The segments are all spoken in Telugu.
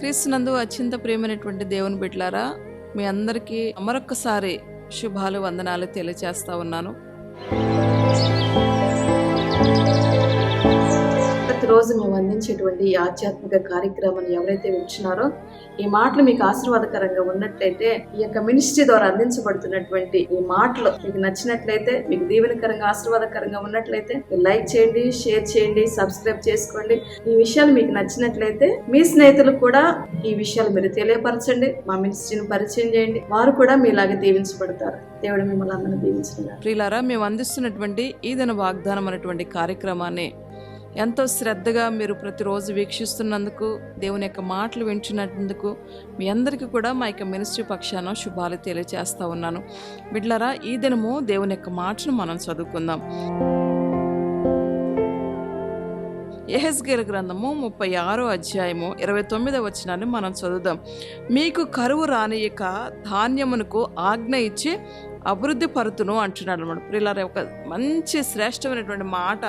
క్రీస్తునందు అత్యంత ప్రియమైనటువంటి దేవుని బిడ్డలారా, మీ అందరికీ మరొక్కసారి శుభాలు వందనాలు తెలియజేస్తా ఉన్నాను. ప్రతిరోజు మేము అందించేటువంటి ఈ ఆధ్యాత్మిక కార్యక్రమాన్ని ఎవరైతే వింటున్నారో, ఈ మాటలు మీకు ఆశీర్వాదకరంగా ఉన్నట్లయితే, ఈ యొక్క మినిస్ట్రీ ద్వారా అందించబడుతున్నటువంటి ఈ మాటలు మీకు నచ్చినట్లయితే, మీకు దీవెనకరంగా ఆశీర్వాదకరంగా ఉన్నట్లయితే లైక్ చేయండి, షేర్ చేయండి, సబ్స్క్రైబ్ చేసుకోండి. ఈ విషయాలు మీకు నచ్చినట్లయితే మీ స్నేహితులకు కూడా ఈ విషయాలు మీరు తెలియపరచండి. మా మినిస్ట్రీని పరిచయం చేయండి, వారు కూడా మీలాగే దీవించబడతారు. దేవుడు మిమ్మల్ని అందరినీ దీవించండి. ప్రియులారా, మేము అందిస్తున్నటువంటి ఈ దిన వాగ్దానం అనేటువంటి కార్యక్రమాన్ని ఎంతో శ్రద్ధగా మీరు ప్రతిరోజు వీక్షిస్తున్నందుకు, దేవుని యొక్క మాటలు వింటున్నందుకు మీ అందరికీ కూడా మా యొక్క మినిస్ట్రీ పక్షాన శుభాలు తెలియజేస్తా ఉన్నాను. బిడ్డలారా, ఈ దినము దేవుని యొక్క మాటను మనం చదువుకుందాం. యెహెజ్కేలు గ్రంథము 36వ అధ్యాయము 29వ వచనాన్ని మనం చదువుదాం. మీకు కరువు రానియక ధాన్యమునకు ఆజ్ఞ ఇచ్చి అభివృద్ధి పరుతును అంటున్నాడు అన్నమాట. ప్రియులారా, ఒక మంచి శ్రేష్టమైనటువంటి మాట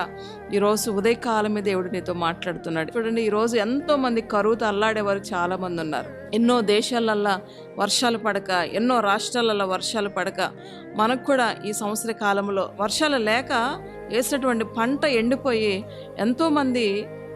ఈరోజు ఉదయకాలమే దేవుడు నీతో మాట్లాడుతున్నాడు. చూడండి, ఈరోజు ఎంతో మంది కరువుతో అల్లాడేవారు చాలా మంది ఉన్నారు. ఎన్నో దేశాలల్లో వర్షాలు పడక, ఎన్నో రాష్ట్రాలలో వర్షాలు పడక, మనకు కూడా ఈ సంవత్సర కాలంలో వర్షాలు లేక వేసినటువంటి పంట ఎండిపోయి ఎంతోమంది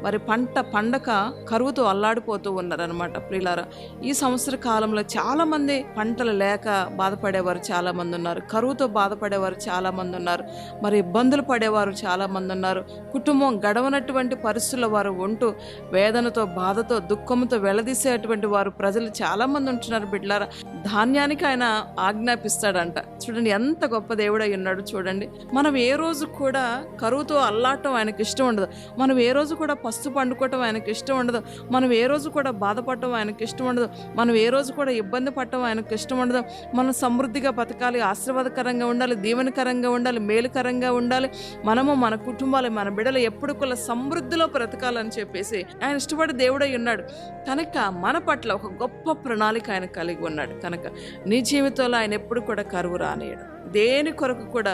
మరి పంట పండక కరువుతో అల్లాడిపోతూ ఉన్నారనమాట. ప్రియులారా, ఈ సంవత్సర కాలంలో చాలామంది పంటలు లేక బాధపడేవారు చాలామంది ఉన్నారు, కరువుతో బాధపడేవారు చాలామంది ఉన్నారు, మరి ఇబ్బందులు పడేవారు చాలామంది ఉన్నారు. కుటుంబం గడవనటువంటి పరిస్థితుల్లో వారు ఉంటూ వేదనతో, బాధతో, దుఃఖంతో వెళ్లదీసేటువంటి వారు ప్రజలు చాలామంది ఉంటున్నారు. బిడ్డలారా, ధాన్యానికి ఆయన ఆజ్ఞాపిస్తాడంట. చూడండి, ఎంత గొప్ప దేవుడై ఉన్నాడు. చూడండి, మనం ఏ రోజు కూడా కరువుతో అల్లాటం ఆయనకి ఇష్టం ఉండదు. మనం ఏ రోజు కూడా పస్తు పండుకోవటం ఆయనకి ఇష్టం ఉండదు. మనం ఏ రోజు కూడా బాధపడటం ఆయనకి ఇష్టం ఉండదు. మనం ఏ రోజు కూడా ఇబ్బంది పడటం ఆయనకి ఇష్టం ఉండదు. మనం సమృద్ధిగా బతకాలి, ఆశీర్వాదకరంగా ఉండాలి, దీవెనకరంగా ఉండాలి, మేలుకరంగా ఉండాలి. మనము, మన కుటుంబాలు, మన బిడ్డలు ఎప్పుడు కూడా సమృద్ధిలో బ్రతకాలని చెప్పేసి ఆయన ఇష్టపడి దేవుడై ఉన్నాడు. కనుక మన పట్ల ఒక గొప్ప ప్రణాళిక ఆయన కలిగి ఉన్నాడు. కనుక నీ జీవితంలో ఆయన ఎప్పుడు కూడా కరువు రానియడు. దేని కొరకు కూడా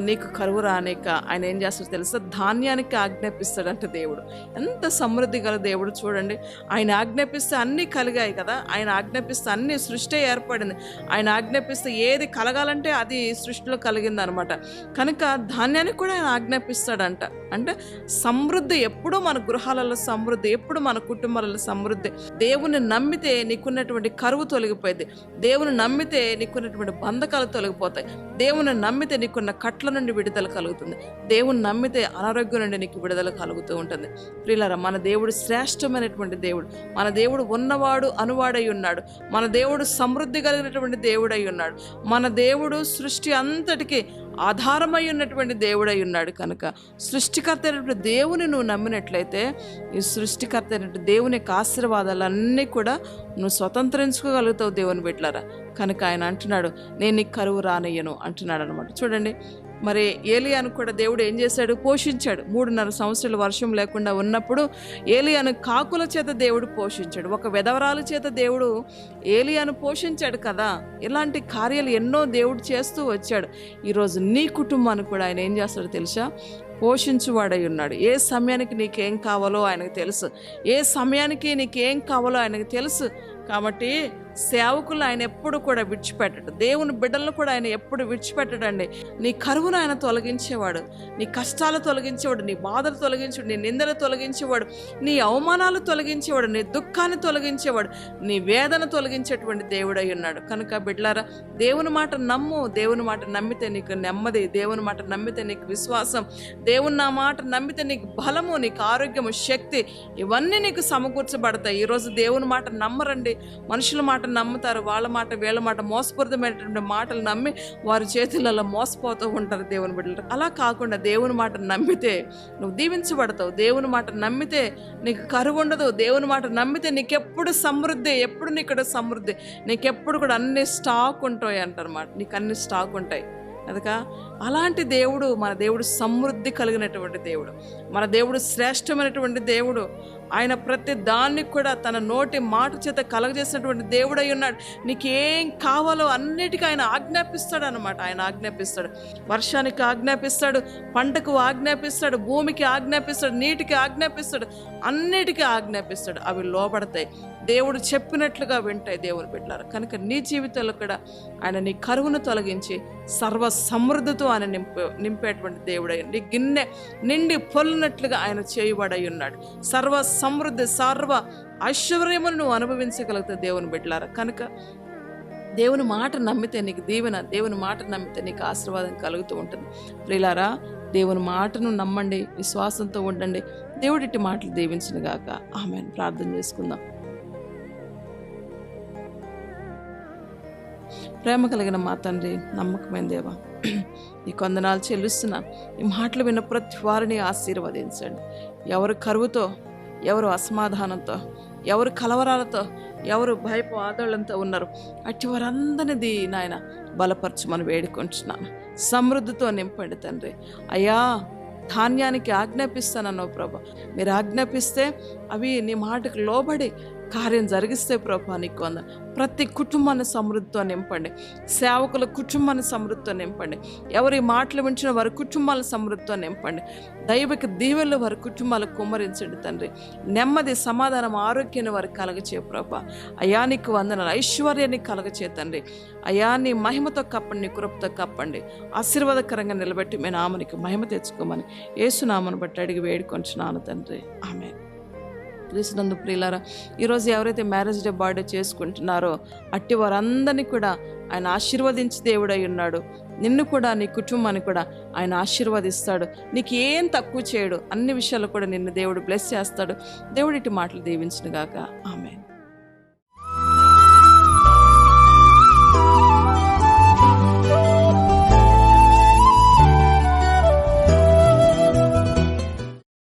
నీకు కరువు రానిక ఆయన ఏం చేస్తాడో తెలుసా? ధాన్యానికి ఆజ్ఞాపిస్తాడంట దేవుడు. ఎంత సమృద్ధి గల దేవుడు చూడండి. ఆయన ఆజ్ఞాపిస్తే అన్నీ కలిగాయి కదా. ఆయన ఆజ్ఞాపిస్తే అన్ని సృష్టి ఏర్పడింది. ఆయన ఆజ్ఞాపిస్తే ఏది కలగాలంటే అది సృష్టిలో కలిగింది అనమాట. కనుక ధాన్యానికి కూడా ఆయన ఆజ్ఞాపిస్తాడంట. అంటే సమృద్ధి ఎప్పుడు మన గృహాలలో సమృద్ధి, ఎప్పుడు మన కుటుంబాలలో సమృద్ధి. దేవుని నమ్మితే నీకున్నటువంటి కరువు తొలగిపోయింది. దేవుని నమ్మితే నీకున్నటువంటి బంధకాలు తొలగిపోతాయి. దేవుని నమ్మితే నీకున్న కట్ల నుండి విడుదల కలుగుతుంది. దేవుని నమ్మితే అనారోగ్యం నుండి నీకు విడుదల కలుగుతూ ఉంటుంది. ప్రియులారా, మన దేవుడు శ్రేష్టమైనటువంటి దేవుడు. మన దేవుడు ఉన్నవాడు అనువాడై ఉన్నాడు. మన దేవుడు సమృద్ధి కలిగినటువంటి దేవుడై ఉన్నాడు. మన దేవుడు సృష్టి అంతటికి ఆధారమై ఉన్నటువంటి దేవుడై ఉన్నాడు. కనుక సృష్టికర్త అయినటువంటి దేవుని నువ్వు నమ్మినట్లయితే, ఈ సృష్టికర్త అయినటువంటి దేవుని యొక్క ఆశీర్వాదాలన్నీ కూడా నువ్వు స్వతంత్రించుకోగలుగుతావు దేవుని బిడ్డలారా. కనుక ఆయన అంటున్నాడు, నేను నీకు కరువు రానయ్యను అంటున్నాడు అనమాట. చూడండి, మరి ఏలియాను కూడా దేవుడు ఏం చేశాడు? పోషించాడు. 3.5 సంవత్సరాలు వర్షం లేకుండా ఉన్నప్పుడు ఏలియాను కాకుల చేత దేవుడు పోషించాడు. ఒక విధవరాల చేత దేవుడు ఏలియాను పోషించాడు కదా. ఇలాంటి కార్యాలు ఎన్నో దేవుడు చేస్తూ వచ్చాడు. ఈరోజు నీ కుటుంబాన్ని కూడా ఆయన ఏం చేస్తాడో తెలుసా? పోషించువాడై ఉన్నాడు. ఏ సమయానికి నీకేం కావాలో ఆయనకు తెలుసు. ఏ సమయానికి నీకేం కావాలో ఆయనకు తెలుసు. కాబట్టి సేవకులు ఆయన ఎప్పుడు కూడా విడిచిపెట్టడు. దేవుని బిడ్డలను కూడా ఆయన ఎప్పుడు విడిచిపెట్టడండి. నీ కరువును ఆయన తొలగించేవాడు, నీ కష్టాలు తొలగించేవాడు, నీ బాధలు తొలగించేవాడు, నీ నిందలు తొలగించేవాడు, నీ అవమానాలు తొలగించేవాడు, నీ దుఃఖాన్ని తొలగించేవాడు, నీ వేదన తొలగించేటువంటి దేవుడై ఉన్నాడు. కనుక బిడ్డలారా, దేవుని మాట నమ్ము. దేవుని మాట నమ్మితే నీకు నెమ్మది, దేవుని మాట నమ్మితే నీకు విశ్వాసం, దేవుని నా మాట నమ్మితే నీకు బలము, నీకు ఆరోగ్యము, శక్తి, ఇవన్నీ నీకు సమకూర్చబడతాయి. ఈరోజు దేవుని మాట నమ్మరండి. మనుషుల మాట నమ్ముతారు. వాళ్ళ మాట, వీళ్ళ మాట, మోసపూరితమైనటువంటి మాటలు నమ్మి వారి చేతులలో మోసపోతూ ఉంటారు దేవుని బిడ్డలు. అలా కాకుండా దేవుని మాట నమ్మితే నువ్వు దీవించబడతావు. దేవుని మాట నమ్మితే నీకు కరువు ఉండదు. దేవుని మాట నమ్మితే నీకెప్పుడు సమృద్ధి, ఎప్పుడు నీకు సమృద్ధి, నీకెప్పుడు కూడా అన్ని స్టాక్ ఉంటాయి అంటారన్నమాట. నీకు అన్ని స్టాక్ ఉంటాయి. కనుక అలాంటి దేవుడు, మన దేవుడు సమృద్ధి కలిగినటువంటి దేవుడు, మన దేవుడు శ్రేష్టమైనటువంటి దేవుడు. ఆయన ప్రతి దాన్ని కూడా తన నోటి మాట చేత కలగజేసినటువంటి దేవుడై ఉన్నాడు. నీకేం కావాలో అన్నిటికీ ఆయన ఆజ్ఞాపిస్తాడు అనమాట. ఆయన ఆజ్ఞాపిస్తాడు. వర్షానికి ఆజ్ఞాపిస్తాడు, పంటకు ఆజ్ఞాపిస్తాడు, భూమికి ఆజ్ఞాపిస్తాడు, నీటికి ఆజ్ఞాపిస్తాడు, అన్నిటికీ ఆజ్ఞాపిస్తాడు. అవి లోబడతాయి. దేవుడు చెప్పినట్లుగా వింటాయి దేవుని బిడ్డలారా. కనుక నీ జీవితంలో కూడా ఆయన నీ కరువును తొలగించి సర్వ సమృద్ధితో ఆయన నింపేటువంటి దేవుడై, నీ గిన్నె నిండి పొల్లినట్లుగా ఆయన చేయబడై ఉన్నాడు. సర్వ సమృద్ధి సర్వ ఐశ్వర్యమును నువ్వు అనుభవించగలుగుతావు దేవుని బిడ్డలారా. కనుక దేవుని మాట నమ్మితే నీకు దీవెన, దేవుని మాట నమ్మితే నీకు ఆశీర్వాదం కలుగుతూ ఉంటుంది. ప్రియులారా, దేవుని మాటను నమ్మండి, విశ్వాసంతో ఉండండి. దేవుడిటి మాటలు దీవించిన గాక. ఆమేన్. ప్రార్థన చేసుకుందాం. ప్రేమ కలిగిన మా తండ్రి, నమ్మకమైన దేవా, ఈ కొందనాలు చెల్లిస్తున్నాను. ఈ మాటలు విన్న ప్రతి వారిని ఆశీర్వదించండి. ఎవరు కరువుతో, ఎవరు అసమాధానంతో, ఎవరు కలవరాలతో, ఎవరు భయపు ఆందోళనతో ఉన్నారు, అట్టి వారందరిది నాయన బలపరచమని వేడుకుంటున్నాను. సమృద్ధితో నింపండి తండ్రి. అయ్యా, ధాన్యానికి ఆజ్ఞాపిస్తానన్నావు ప్రభా. మీరు ఆజ్ఞాపిస్తే అవి నీ మాటకు లోబడి కార్యం జరిగిస్తే ప్రభా నీకు వందనాలు. ప్రతి కుటుంబాన్ని సమృద్ధితో నింపండి. సేవకుల కుటుంబాన్ని సమృద్ధితో నింపండి. ఎవరి మాటలు వించిన వారి కుటుంబాల సమృద్ధితో నింపండి. దైవిక దీవెనలు వారి కుటుంబాలకు కుమ్మరించండి తండ్రి. నెమ్మది, సమాధానం, ఆరోగ్యాన్ని వారికి కలగచే ప్రభా. అయా నీకు వందనాలు. ఐశ్వర్యాన్ని కలగచే తండ్రి. అయా నీ మహిమతో కప్పండి, నీ కృపతో కప్పండి. ఆశీర్వాదకరంగా నిలబెట్టి మీ నామనికి మహిమ తెచ్చుకోమని యేసు నామను బట్టి అడిగి వేడుకొంచున్నాను తండ్రి. ఆమేన్. క్రీస్తునందు ప్రియులారా, ఈరోజు ఎవరైతే మ్యారేజ్ డే బర్త్డే చేసుకుంటున్నారో అట్టి వారందరినీ కూడా ఆయన ఆశీర్వదించి దేవుడై ఉన్నాడు. నిన్ను కూడా, నీ కుటుంబాన్ని కూడా ఆయన ఆశీర్వదిస్తాడు. నీకు ఏం తక్కువ చేయడు. అన్ని విషయాలు కూడా నిన్ను దేవుడు బ్లెస్ చేస్తాడు. దేవుడి ఇటు మాటలు దీవించును గాక. ఆమేన్.